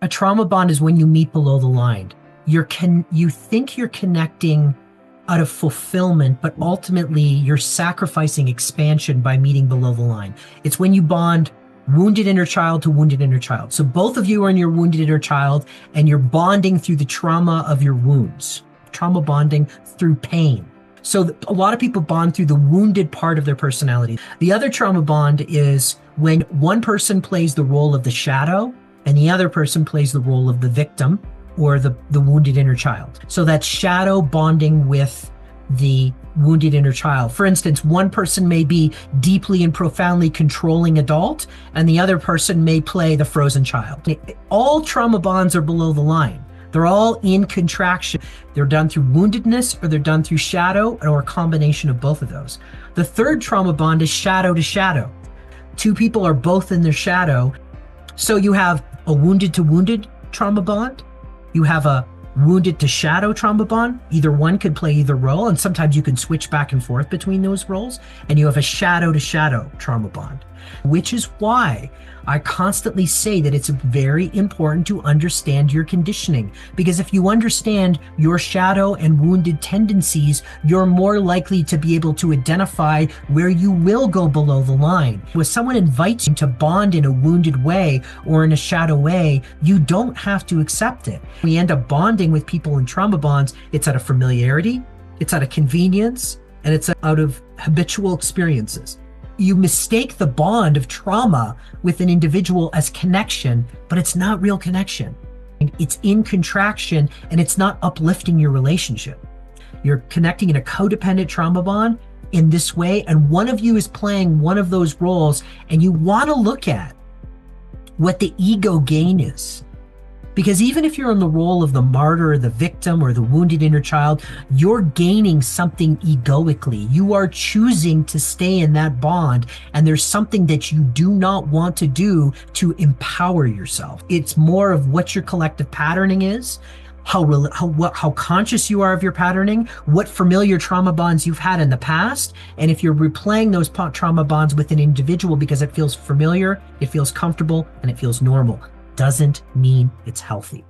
A trauma bond is when you meet below the line. You think you're connecting out of fulfillment, but ultimately you're sacrificing expansion by meeting below the line. It's when you bond wounded inner child to wounded inner child. So both of you are in your wounded inner child and you're bonding through the trauma of your wounds. Trauma bonding through pain. So a lot of people bond through the wounded part of their personality. The other trauma bond is when one person plays the role of the shadow and the other person plays the role of the victim or the wounded inner child. So that's shadow bonding with the wounded inner child. For instance, one person may be deeply and profoundly controlling adult, and the other person may play the frozen child. All trauma bonds are below the line. They're all in contraction. They're done through woundedness or they're done through shadow or a combination of both of those. The third trauma bond is shadow to shadow. Two people are both in their shadow. So you have a wounded to wounded trauma bond. You have a wounded to shadow trauma bond. Either one could play either role, and sometimes you can switch back and forth between those roles. And you have a shadow to shadow trauma bond, which is why I constantly say that it's very important to understand your conditioning, because if you understand your shadow and wounded tendencies, you're more likely to be able to identify where you will go below the line. When someone invites you to bond in a wounded way or in a shadow way, you don't have to accept it. We end up bonding with people in trauma bonds. It's out of familiarity, it's out of convenience, and it's out of habitual experiences. You mistake the bond of trauma with an individual as connection, but it's not real connection. It's in contraction and it's not uplifting your relationship. You're connecting in a codependent trauma bond in this way, and one of you is playing one of those roles, and you want to look at what the ego gain is. Because even if you're in the role of the martyr or the victim or the wounded inner child, you're gaining something egoically. You are choosing to stay in that bond, and there's something that you do not want to do to empower yourself. It's more of what your collective patterning is, how conscious you are of your patterning, what familiar trauma bonds you've had in the past, and if you're replaying those trauma bonds with an individual because it feels familiar, it feels comfortable, and it feels normal. Doesn't mean it's healthy.